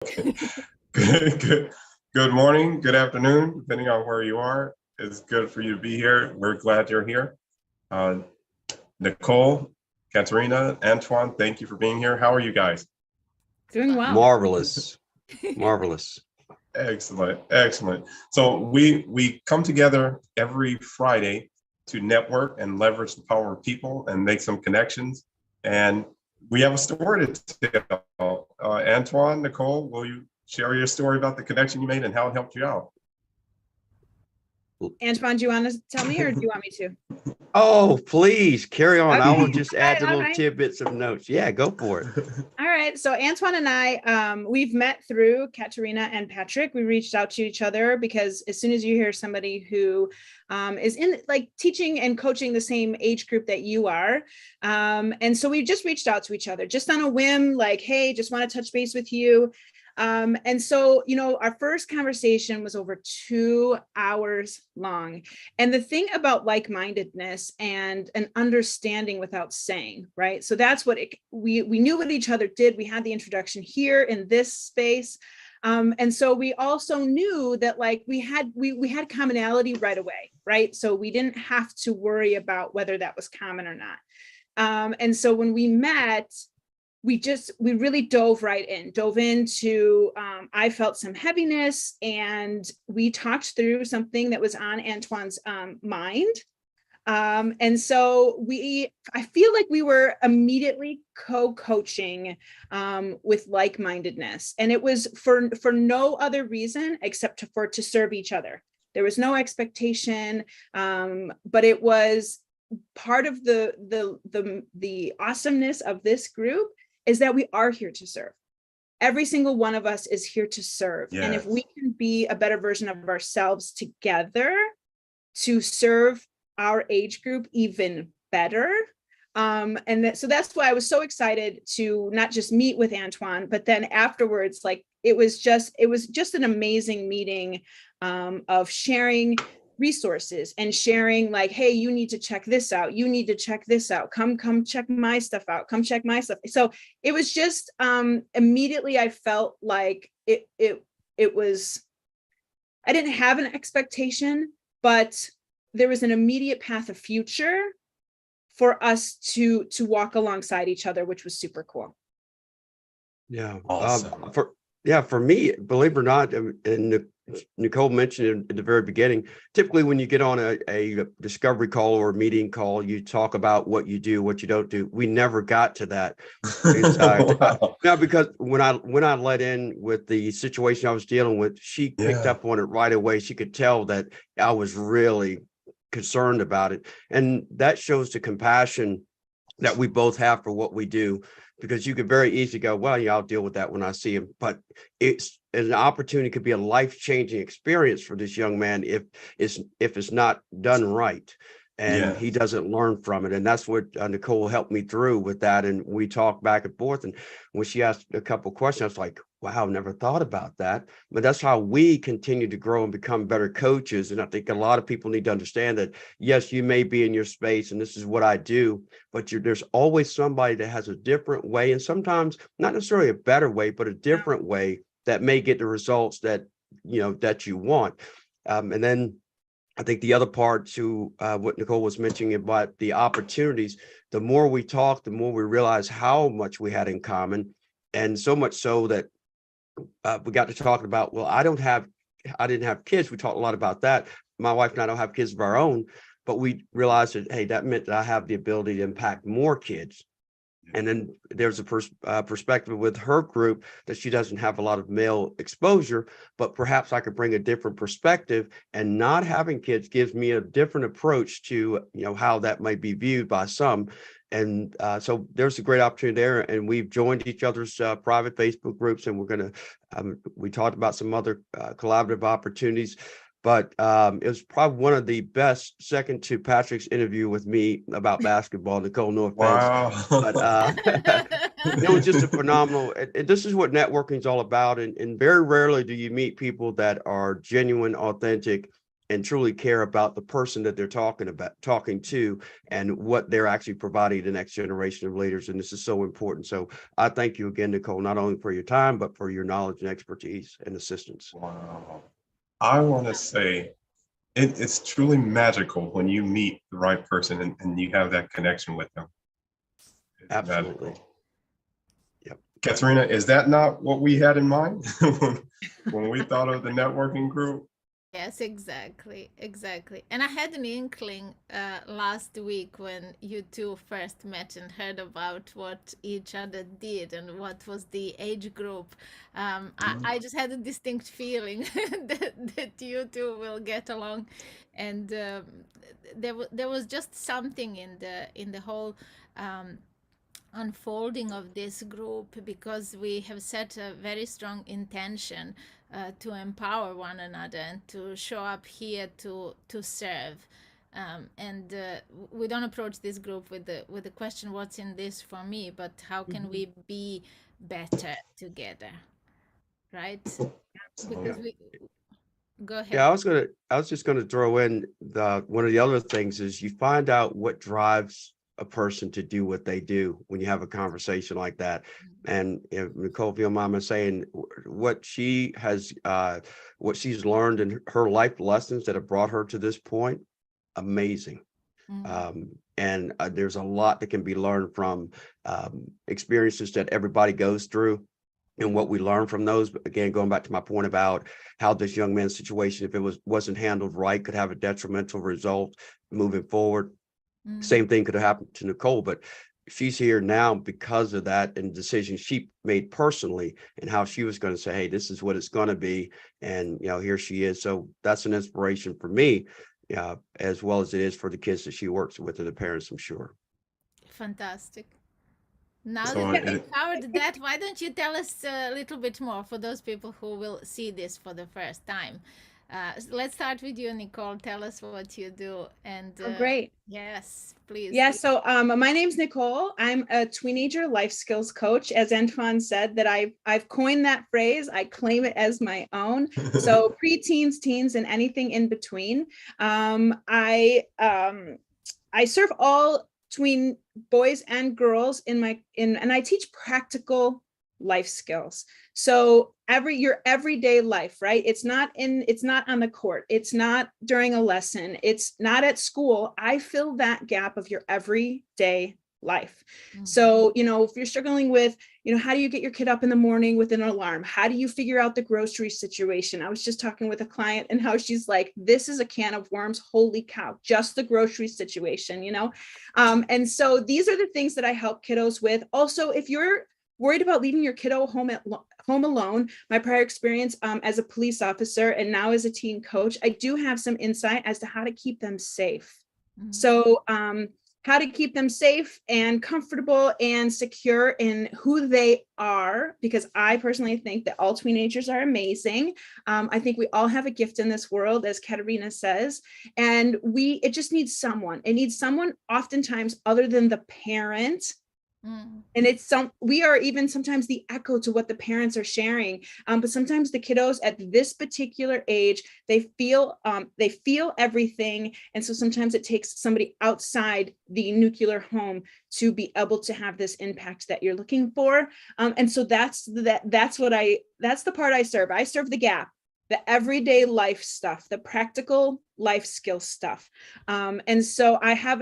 Okay. Good morning, good afternoon, depending on where you are. It's good for you to be here. We're glad you're here. Uh, Nicole, Katerina, Antoine, thank you for being here. How are you guys? Doing well. Marvelous. Marvelous. Excellent, excellent. So we come together every Friday to network and leverage the power of people and make some connections. And we have a story to tell. Antoine, Nicole, will you share your story about the connection you made and how it helped you out? Antoine, do you want to tell me or do you want me to? Oh, please carry on. I will just add the all little right. tidbits of notes. Yeah, go for it. All right. So Antoine and I, we've met through Katerina and Patrick. We reached out to each other because as soon as you hear somebody who is in like teaching and coaching the same age group that you are. And so we just reached out to each other just on a whim, like, hey, just want to touch base with you. And so, you know, our first conversation was over 2 hours long. And the thing about like-mindedness and an understanding without saying, right? So that's what we knew what each other did. We had the introduction here in this space. And so we also knew that like we had commonality right away, right? So we didn't have to worry about whether that was common or not. And so when we met, we really dove into, I felt some heaviness and we talked through something that was on Antoine's mind. And so I feel like we were immediately co-coaching with like-mindedness. And it was for no other reason except to serve each other. There was no expectation, but it was part of the awesomeness of this group is that we are here to serve. Every single one of us is here to serve. Yes. And if we can be a better version of ourselves together to serve our age group even better. So that's why I was so excited to not just meet with Antoine, but then afterwards, like it was just an amazing meeting of sharing resources and sharing like, hey, you need to check this out. You need to check this out. Come check my stuff out. Come check my stuff. So it was just immediately I felt like it was, I didn't have an expectation, but there was an immediate path of future for us to walk alongside each other, which was super cool. Yeah. Awesome. For me, believe it or not, and Nicole mentioned it at the very beginning, typically when you get on a discovery call or a meeting call, you talk about what you do, what you don't do. We never got to that. Wow. Now, because when I let in with the situation I was dealing with, she picked up on it right away. She could tell that I was really concerned about it. And that shows the compassion that we both have for what we do. Because you could very easily go, well, yeah, I'll deal with that when I see him. But it's an opportunity, could be a life-changing experience for this young man if it's not done right. And he doesn't learn from it. And that's what Nicole helped me through with that. And we talked back and forth. And when she asked a couple of questions, I was like, wow, never thought about that. But that's how we continue to grow and become better coaches. And I think a lot of people need to understand that, yes, you may be in your space and this is what I do, but there's always somebody that has a different way. And sometimes not necessarily a better way, but a different way that may get the results that you want. And then I think the other part to what Nicole was mentioning about the opportunities, the more we talk, the more we realize how much we had in common. And so much so that we got to talking about, well, I didn't have kids. We talked a lot about that. My wife and I don't have kids of our own, but we realized that, hey, that meant that I have the ability to impact more kids. And then there's a perspective with her group that she doesn't have a lot of male exposure, but perhaps I could bring a different perspective, and not having kids gives me a different approach to, how that might be viewed by some. And so there's a great opportunity there. And we've joined each other's private Facebook groups, and we're going to, we talked about some other collaborative opportunities. But it was probably one of the best, second to Patrick's interview with me about basketball. Nicole, no offense. Wow. But it was just a phenomenal, and this is what networking is all about. And very rarely do you meet people that are genuine, authentic, and truly care about the person that they're talking to, and what they're actually providing the next generation of leaders. And this is so important. So I thank you again, Nicole, not only for your time, but for your knowledge and expertise and assistance. Wow. I want to say it's truly magical when you meet the right person and you have that connection with them. It's Absolutely. magical. Yep. Katerina, is that not what we had in mind when we thought of the networking group? Yes, exactly. And I had an inkling last week when you two first met and heard about what each other did and what was the age group. I just had a distinct feeling that you two will get along, and there was just something in the whole unfolding of this group, because we have set a very strong intention to empower one another and to show up here to serve. And we don't approach this group with the question, what's in this for me, but how can we be better together, right? Because we go ahead. Yeah, I was just gonna throw in one of the other things is you find out what drives a person to do what they do when you have a conversation like that. And if Nicole, if you don't mind me saying, what she's learned in her life lessons that have brought her to this point, amazing. And there's a lot that can be learned from experiences that everybody goes through, and what we learn from those. But again, going back to my point about how this young man's situation, if it wasn't handled right, could have a detrimental result moving forward. Same thing could have happened to Nicole, but she's here now because of that and decisions she made personally, and how she was going to say, hey, this is what it's going to be. And, here she is. So that's an inspiration for me, as well as it is for the kids that she works with and the parents, I'm sure. Fantastic. Now So that we've covered that, why don't you tell us a little bit more for those people who will see this for the first time? Let's start with you, Nicole. Tell us what you do. And Great. Yes, please. Yeah, so my name's Nicole. I'm a teenager life skills coach. As Antoine said, that I've coined that phrase. I claim it as my own. So preteens, teens, and anything in between. I serve all tween boys and girls and I teach practical life skills. So your everyday life, right? It's not on the court. It's not during a lesson. It's not at school. I fill that gap of your everyday life. So, if you're struggling with, how do you get your kid up in the morning with an alarm? How do you figure out the grocery situation? I was just talking with a client and how she's like, this is a can of worms. Holy cow, just the grocery situation, And so these are the things that I help kiddos with. Also, if you're worried about leaving your kiddo home alone, my prior experience as a police officer and now as a teen coach, I do have some insight as to how to keep them safe. So how to keep them safe and comfortable and secure in who they are, because I personally think that all teenagers are amazing. I think we all have a gift in this world, as Katerina says, and it just needs someone. It needs someone oftentimes other than the parent. And we are even sometimes the echo to what the parents are sharing. But sometimes the kiddos at this particular age, they feel everything. And so sometimes it takes somebody outside the nuclear home to be able to have this impact that you're looking for. And so that's the part I serve. I serve the gap, the everyday life stuff, the practical life skill stuff. And so I have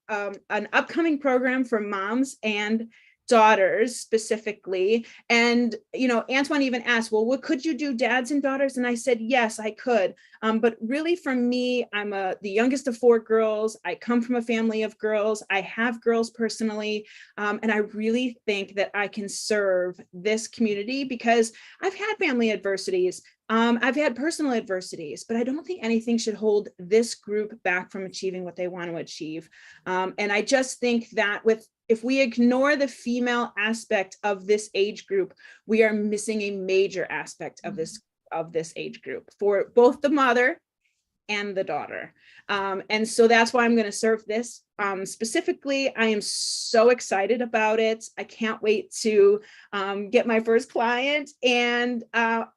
an upcoming program for moms and daughters specifically. And, Antoine even asked, well, what could you do, dads and daughters? And I said, yes, I could. But really for me, I'm the youngest of 4 girls. I come from a family of girls. I have girls personally. And I really think that I can serve this community because I've had family adversities. I've had personal adversities, but I don't think anything should hold this group back from achieving what they want to achieve. And I just think that if we ignore the female aspect of this age group, we are missing a major aspect of this age group for both the mother and the daughter. And so that's why I'm going to serve this specifically, I am so excited about it. I can't wait to get my first client. And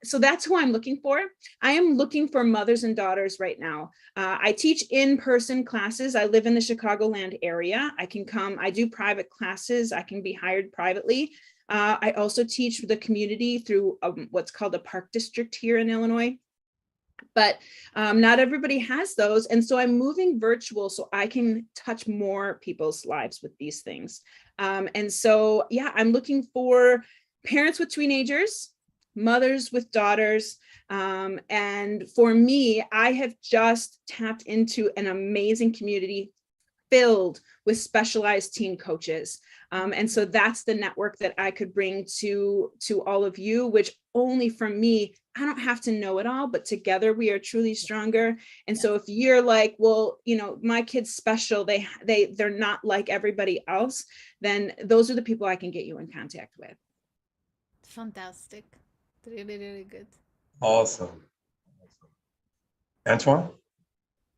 so that's who I'm looking for. I am looking for mothers and daughters right now. I teach in-person classes. I live in the Chicagoland area. I can come, I do private classes. I can be hired privately. I also teach the community through what's called a park district here in Illinois. But not everybody has those. And so I'm moving virtual so I can touch more people's lives with these things. And so, yeah, I'm looking for parents with teenagers, mothers with daughters. And for me, I have just tapped into an amazing community filled with specialized teen coaches. And so that's the network that I could bring to all of you, which only from me, I don't have to know it all, but together we are truly stronger. And so if you're like, well, you know, my kid's special, they're not like everybody else, then those are the people I can get you in contact with. Fantastic. Really, really good. Awesome. Antoine?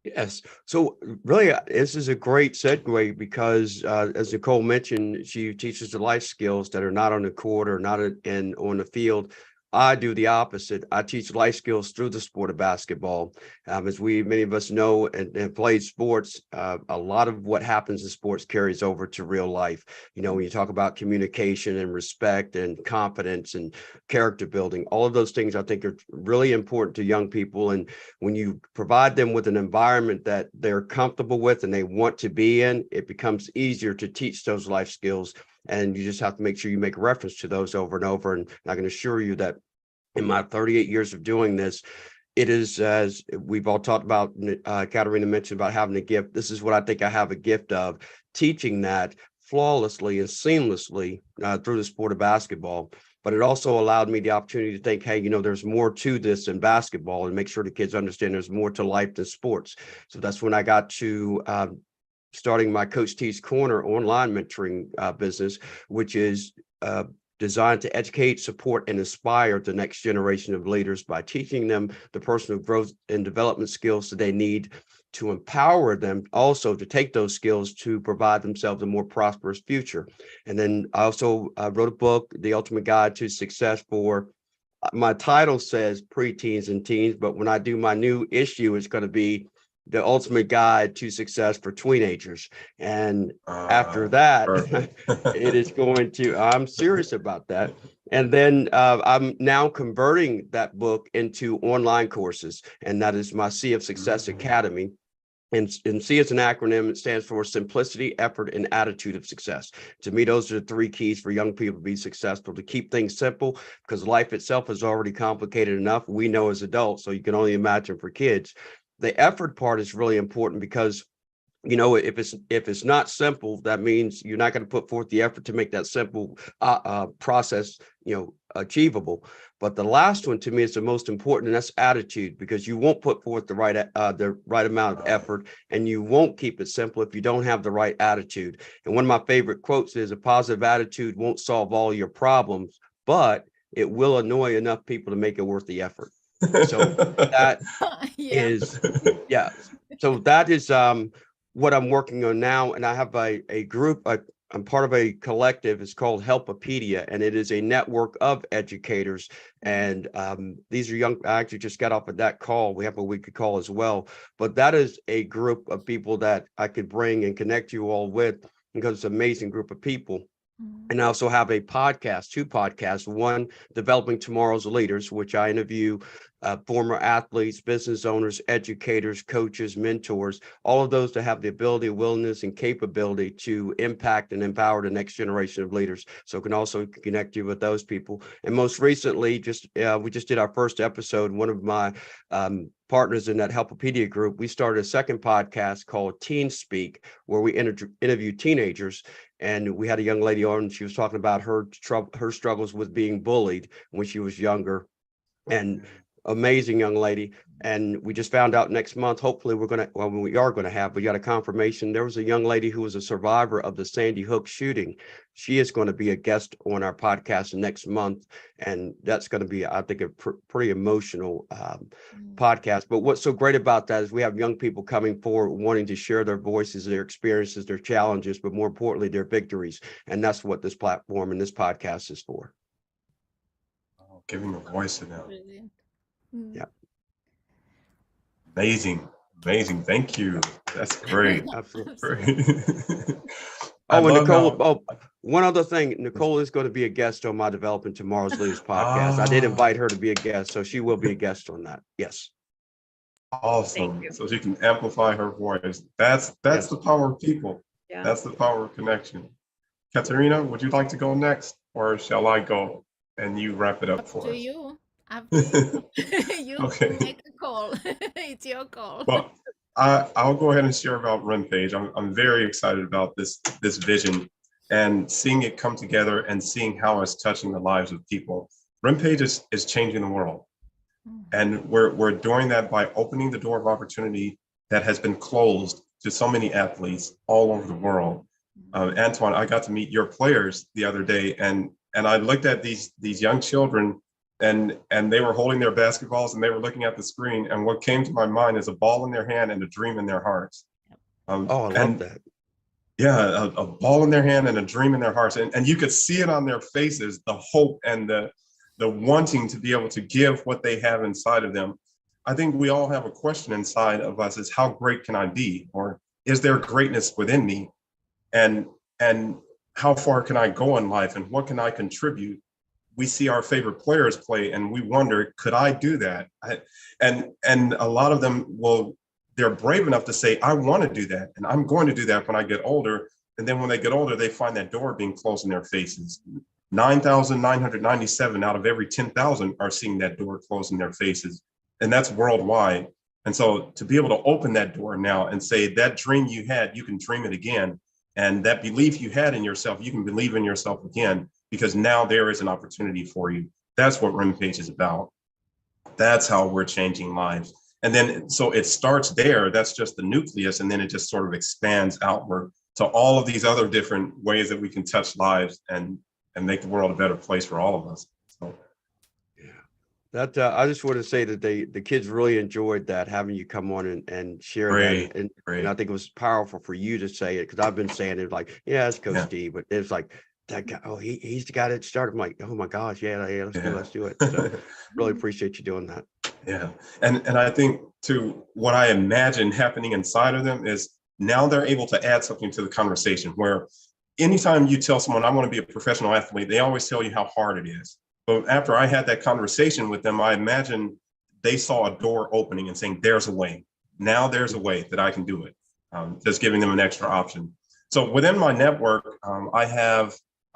Yes. So really, this is a great segue because as Nicole mentioned, she teaches the life skills that are not on the court or not on the field. I do the opposite. I teach life skills through the sport of basketball. As many of us know and played sports, a lot of what happens in sports carries over to real life. You know, when you talk about communication and respect and confidence and character building, all of those things I think are really important to young people. And when you provide them with an environment that they're comfortable with and they want to be in, it becomes easier to teach those life skills. And you just have to make sure you make reference to those over and over. And I can assure you that in my 38 years of doing this, it is, as we've all talked about, Katerina mentioned about having a gift. This is what I think I have a gift of, teaching that flawlessly and seamlessly through the sport of basketball. But it also allowed me the opportunity to think, hey, you know, there's more to this than basketball, and make sure the kids understand there's more to life than sports. So that's when I got to starting my Coach T's Corner online mentoring business, which is designed to educate, support, and inspire the next generation of leaders by teaching them the personal growth and development skills that they need to empower them also to take those skills to provide themselves a more prosperous future. And then I also wrote a book, The Ultimate Guide to Success for, my title says preteens and teens, but when I do my new issue, it's going to be The Ultimate Guide to Success for Teenagers. And after that, it is going to, I'm serious about that. And then I'm now converting that book into online courses, and that is my Sea of Success Academy. And C is an acronym. It stands for simplicity, effort, and attitude of success. To me, those are the three keys for young people to be successful, to keep things simple, because life itself is already complicated enough. We know as adults, so you can only imagine for kids. The effort part is really important because, you know, if it's not simple, that means you're not going to put forth the effort to make that simple process, you know, achievable. But the last one to me is the most important, and that's attitude, because you won't put forth the right amount of effort, and you won't keep it simple if you don't have the right attitude. And one of my favorite quotes is, a positive attitude won't solve all your problems, but it will annoy enough people to make it worth the effort. So that is, yeah. So that is what I'm working on now. And I have a group, I'm part of a collective. It's called Helpopedia, and it is a network of educators. And these are young, I actually just got off of that call. We have a weekly call as well. But that is a group of people that I could bring and connect you all with, because it's an amazing group of people. And I also have a podcast, two podcasts, one, Developing Tomorrow's Leaders, which I interview former athletes, business owners, educators, coaches, mentors, all of those that have the ability, willingness, and capability to impact and empower the next generation of leaders. So it can also connect you with those people. And most recently, we just did our first episode. One of my partners in that Helpopedia group, we started a second podcast called Teen Speak, where we interview teenagers. And we had a young lady on, and she was talking about her struggles with being bullied when she was younger. And amazing young lady. And we just found out next month, hopefully we are going to have, we got a confirmation. There was a young lady who was a survivor of the Sandy Hook shooting. She is going to be a guest on our podcast next month. And that's going to be, I think, a pretty emotional podcast. But what's so great about that is we have young people coming forward wanting to share their voices, their experiences, their challenges, but more importantly, their victories. And that's what this platform and this podcast is for. Giving a voice to them. Brilliant. Yeah. Amazing. Thank you. That's great. Absolutely. I Oh, and love Nicole, how- one other thing, Nicole is going to be a guest on my Developing Tomorrow's Leaders podcast. I did invite her to be a guest, so she will be a guest on that. Yes. Awesome. you. So she can amplify her voice. That's Yes. the power of people. Yeah. That's the power of connection. Katerina, would you like to go next, or shall I go and you wrap it up Up for to us? you. Up to you. You Okay. make a call. It's your call. Well, I'll go ahead and share about RIMPAGE. I'm very excited about this vision and seeing it come together and seeing how it's touching the lives of people. RIMPAGE is changing the world. And we're doing that by opening the door of opportunity that has been closed to so many athletes all over the world. Antoine, I got to meet your players the other day, and I looked at these young children, and they were holding their basketballs and they were looking at the screen, and what came to my mind is a ball in their hand and a dream in their hearts. I love that. Yeah, a ball in their hand and a dream in their hearts, and you could see it on their faces, the hope and the wanting to be able to give what they have inside of them. I think we all have a question inside of us: is how great can I be, or is there greatness within me, and how far can I go in life, and what can I contribute? We see our favorite players play and we wonder, could I do that? And a lot of them they're brave enough to say, I want to do that, and I'm going to do that when I get older. And then when they get older, they find that door being closed in their faces. 9,997 out of every 10,000 are seeing that door closed in their faces. And that's worldwide. And so to be able to open that door now and say that dream you had, you can dream it again. And that belief you had in yourself, you can believe in yourself again, because now there is an opportunity for you. That's what RIMPAGE is about. That's how we're changing lives. And then, so it starts there. That's just the nucleus. And then it just sort of expands outward to all of these other different ways that we can touch lives and make the world a better place for all of us. So. That I just want to say that the kids really enjoyed that, having you come on and share that. And I think it was powerful for you to say it, because I've been saying it like, yeah, it's Coach Steve, but it's like that guy. Oh, he's the guy that started. I'm like, oh my gosh, yeah, let's do it. So really appreciate you doing that. Yeah, and I think too, what I imagine happening inside of them is now they're able to add something to the conversation. Where anytime you tell someone I want to be a professional athlete, they always tell you how hard it is. But after I had that conversation with them, I imagine they saw a door opening and saying, there's a way. Now there's a way that I can do it. Just giving them an extra option. So within my network, I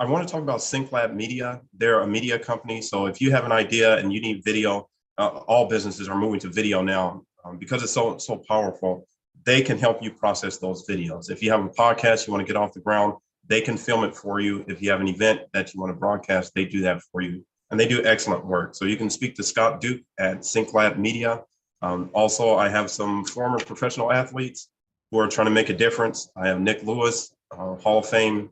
want to talk about SyncLab Media. They're a media company. So if you have an idea and you need video, all businesses are moving to video now because it's so powerful. They can help you process those videos. If you have a podcast you want to get off the ground, they can film it for you. If you have an event that you want to broadcast, they do that for you. And they do excellent work. So you can speak to Scott Duke at SyncLab Media. Also, I have some former professional athletes who are trying to make a difference. I have Nick Lewis, Hall of Fame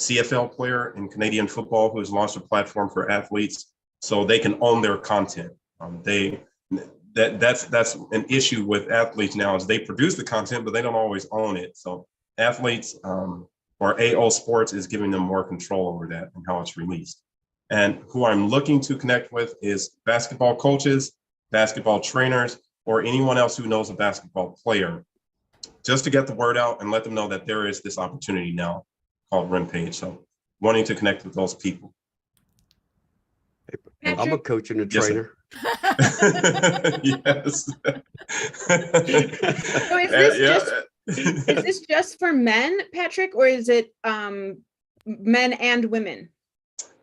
CFL player in Canadian football, who has launched a platform for athletes so they can own their content. That's an issue with athletes now, is they produce the content, but they don't always own it. So athletes or AO Sports is giving them more control over that and how it's released. And who I'm looking to connect with is basketball coaches, basketball trainers, or anyone else who knows a basketball player, just to get the word out and let them know that there is this opportunity now called RIMPAGE. So wanting to connect with those people. I'm a coach and a trainer. Yes. So is this just for men, Patrick, or is it men and women?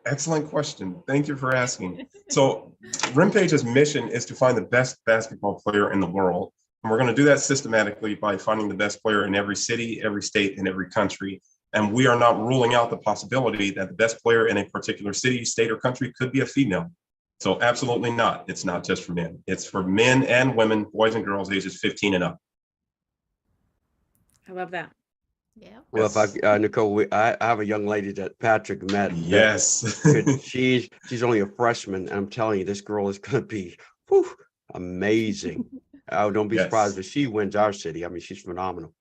Excellent question. Thank you for asking. So RIMPAGE's mission is to find the best basketball player in the world. And we're going to do that systematically by finding the best player in every city, every state, and every country. And we are not ruling out the possibility that the best player in a particular city, state, or country could be a female. So absolutely not. It's not just for men. It's for men and women, boys and girls, ages 15 and up. I love that. Yeah. Well, if I, Yes. Nicole, I have a young lady that Patrick met. That Yes. she's only a freshman, and I'm telling you, this girl is going to be amazing. Oh, don't be surprised Yes. if she wins our city. I mean, she's phenomenal.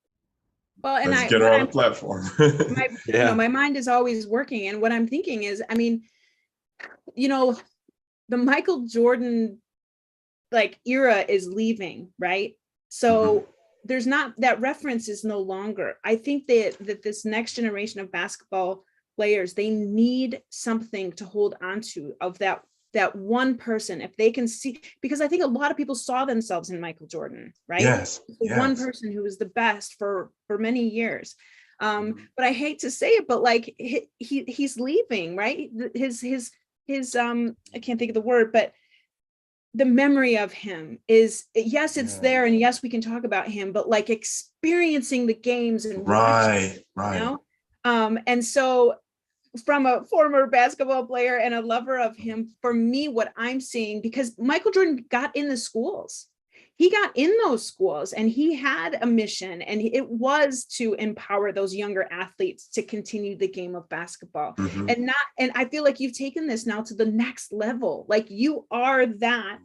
Well, and Let's get her on the platform. my, Yeah. my mind is always working. And what I'm thinking is, I mean, the Michael Jordan like era is leaving, right? So there's not, that reference is no longer. I think that this next generation of basketball players, they need something to hold on to of that one person, if they can see, because I think a lot of people saw themselves in Michael Jordan, right? Yes. The one Yes. person who was the best for many years. But I hate to say it, but like he's leaving, right? His I can't think of the word, but the memory of him is, yes, it's there, and yes, we can talk about him, but like experiencing the games and watching, Right. and so from a former basketball player and a lover of him, for me, what I'm seeing, because Michael Jordan got in the schools, he got in those schools and he had a mission, and it was to empower those younger athletes to continue the game of basketball. And I feel like you've taken this now to the next level. Like you are that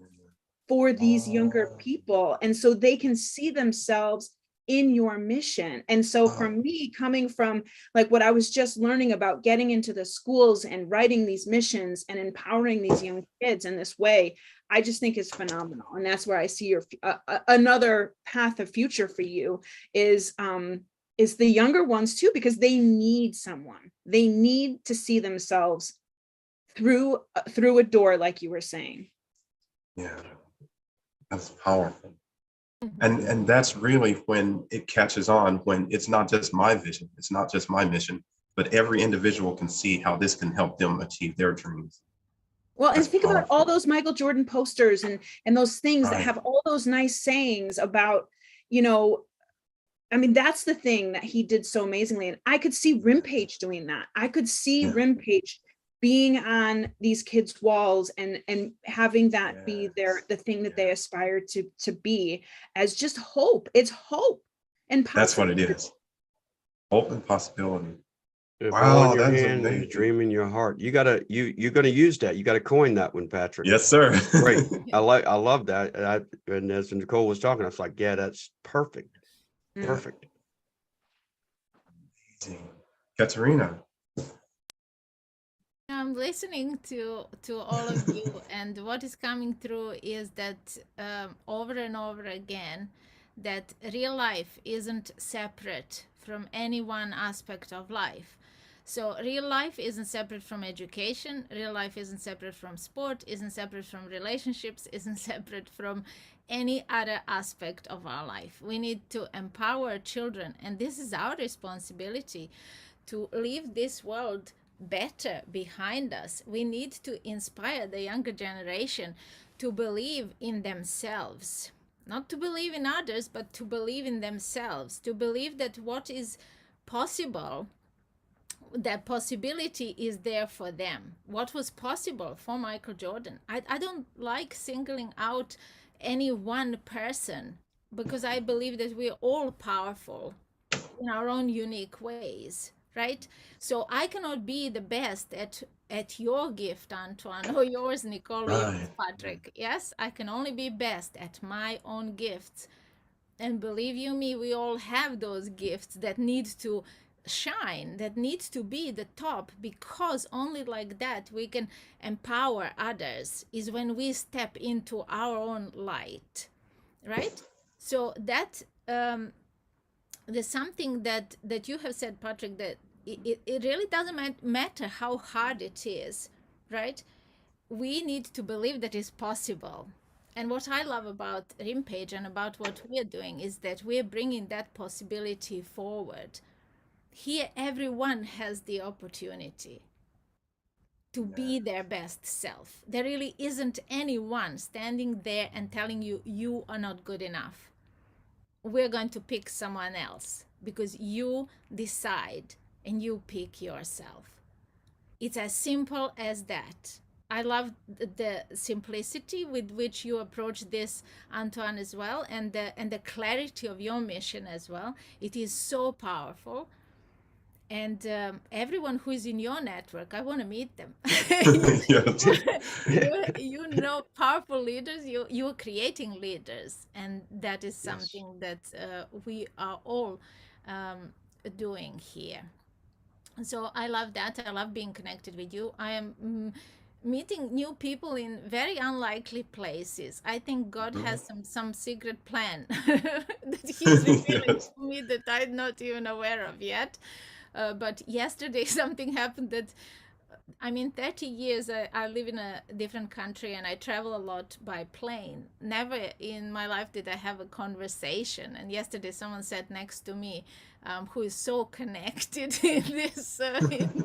for these younger people, and so they can see themselves in your mission. And so for me, coming from like what I was just learning about getting into the schools and writing these missions and empowering these young kids in this way, I just think is phenomenal. And that's where I see your another path of future for you is the younger ones too, because they need someone. They need to see themselves through a door, like you were saying. Yeah, that's powerful. And that's really when it catches on, when it's not just my vision, it's not just my mission, but every individual can see how this can help them achieve their dreams. Well, and That's think about all powerful. those Michael Jordan posters and those things that Right. have all those nice sayings about, I mean, that's the thing that he did so amazingly. And I could see RIMPAGE doing that. I could see RIMPAGE being on these kids' walls and having that be the thing that they aspire to be, as just hope. It's hope and That's what it possibility. is. Hope and possibility. A ball Wow, in your that is hand and a amazing. dream in your heart. You're gonna use that. You got to coin that one, Patrick. Yes, sir. Great. I love that. And as Nicole was talking, I was like, yeah, that's perfect. Perfect. Katerina. I'm listening to all of you, and what is coming through is that over and over again, that real life isn't separate from any one aspect of life. So real life isn't separate from education, real life isn't separate from sport, isn't separate from relationships, isn't separate from any other aspect of our life. We need to empower children, and this is our responsibility, to leave this world better behind us. We need to inspire the younger generation to believe in themselves, not to believe in others, but to believe in themselves, to believe that what is possible, that possibility is there for them. What was possible for Michael Jordan? I don't like singling out any one person, because I believe that we're all powerful in our own unique ways, right? So I cannot be the best at your gift, Antoine, or yours, Nicole, or yours, Patrick. Yes, I can only be best at my own gifts. And believe you me, we all have those gifts that need to shine, that needs to be the top, because only like that we can empower others, is when we step into our own light, right? So that there's something that you have said, Patrick, that it really doesn't matter how hard it is, right? We need to believe that it's possible. And what I love about RIMPAGE and about what we're doing is that we're bringing that possibility forward. Here, everyone has the opportunity to be their best self. There really isn't anyone standing there and telling you, you are not good enough. We're going to pick someone else, because you decide and you pick yourself. It's as simple as that. I love the simplicity with which you approach this, Antoine, as well, and the clarity of your mission as well. It is so powerful. And everyone who is in your network, I want to meet them. Yes. You know, powerful leaders, you're creating leaders. And that is Yes. something that we are all doing here. So I love that. I love being connected with you. I am meeting new people in very unlikely places. I think God has some secret plan that He's revealing Yes. to me that I'm not even aware of yet. But yesterday something happened that, I mean, 30 years I live in a different country and I travel a lot by plane. Never in my life did I have a conversation. And yesterday someone sat next to me who is so connected in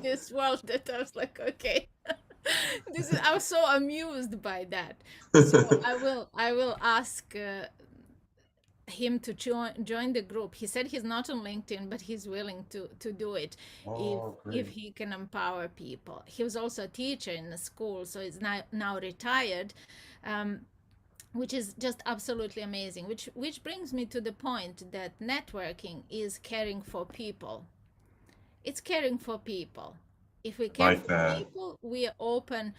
this world that I was like, okay. I was so amused by that. So I will ask him to join the group. He said he's not on LinkedIn, but he's willing to do it Oh, if great. he can empower people. He was also a teacher in the school, so he's now retired, which is just absolutely amazing. Which brings me to the point that networking is caring for people. It's caring for people. If we care Like for that. people, we are open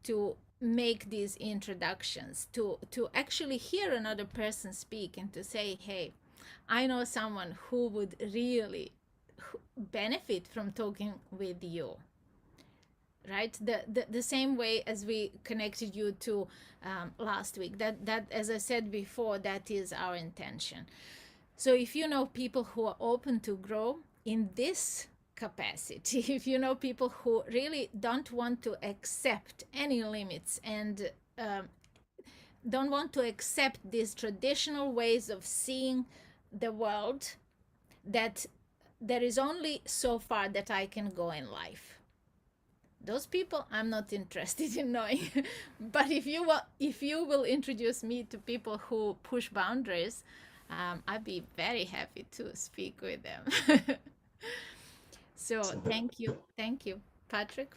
to make these introductions, to actually hear another person speak and to say, hey, I know someone who would really benefit from talking with you. Right, the same way as we connected you to last week. That as I said before, that is our intention. So if you know people who are open to grow in this capacity, if you know people who really don't want to accept any limits and don't want to accept these traditional ways of seeing the world, that there is only so far that I can go in life, those people I'm not interested in knowing. But if you will introduce me to people who push boundaries, I'd be very happy to speak with them. So thank you, Patrick.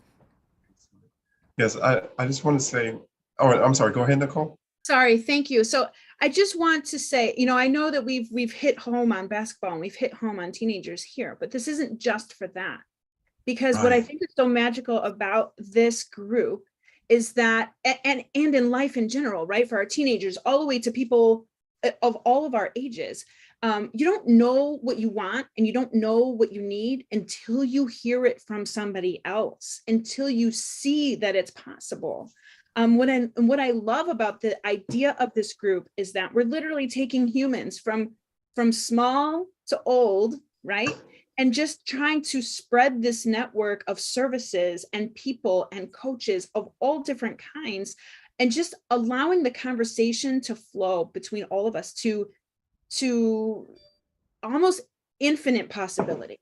Yes, I just want to say, oh, I'm sorry. Go ahead, Nicole. Sorry, thank you. So I just want to say, I know that we've hit home on basketball and we've hit home on teenagers here, but this isn't just for that. Because what I Right. think is so magical about this group is that, and in life in general, right, for our teenagers, all the way to people of all of our ages, you don't know what you want and you don't know what you need until you hear it from somebody else, until you see that it's possible. What I love about the idea of this group is that we're literally taking humans from small to old, right? And just trying to spread this network of services and people and coaches of all different kinds, and just allowing the conversation to flow between all of us to almost infinite possibility.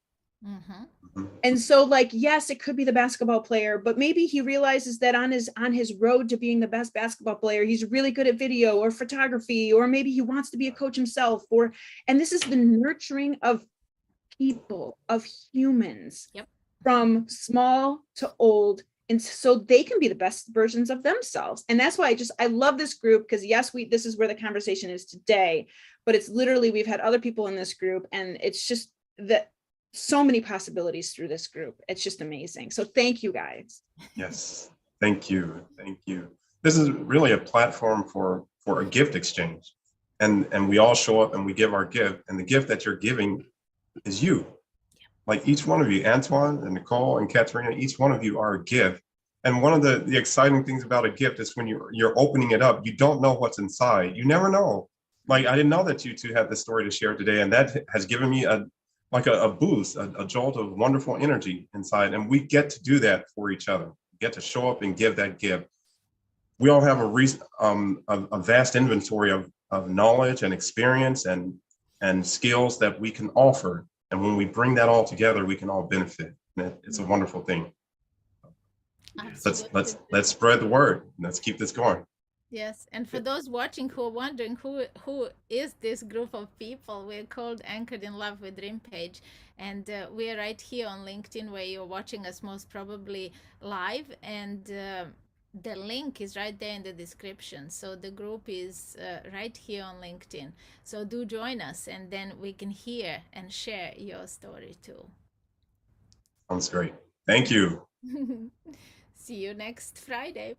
Mm-hmm. And so, like, yes, it could be the basketball player, but maybe he realizes that on his road to being the best basketball player, he's really good at video or photography, or maybe he wants to be a coach himself, and this is the nurturing of people, of humans. Yep. From small to old, and so they can be the best versions of themselves. And that's why I love this group, because yes, this is where the conversation is today, but it's literally, we've had other people in this group, and it's just that so many possibilities through this group. It's just amazing. So thank you, guys. Yes. Thank you. Thank you. This is really a platform for a gift exchange. And we all show up and we give our gift, and the gift that you're giving is you. Like each one of you, Antoine and Nicole and Katerina, each one of you are a gift. And one of the exciting things about a gift is when you're opening it up, you don't know what's inside. You never know. Like, I didn't know that you two had this story to share today, and that has given me a boost, a jolt of wonderful energy inside. And we get to do that for each other. We get to show up and give that gift. We all have a vast inventory of knowledge and experience and skills that we can offer. And when we bring that all together, we can all benefit. It's a wonderful thing. Absolutely. Let's spread the word. Let's keep this going. Yes, and for those watching who are wondering who is this group of people, we're called Anchored in Love with RIMPAGE, and we're right here on LinkedIn, where you're watching us most probably live. And the link is right there in the description. So the group is right here on LinkedIn. So do join us, and then we can hear and share your story too. Sounds great. Thank you. See you next Friday.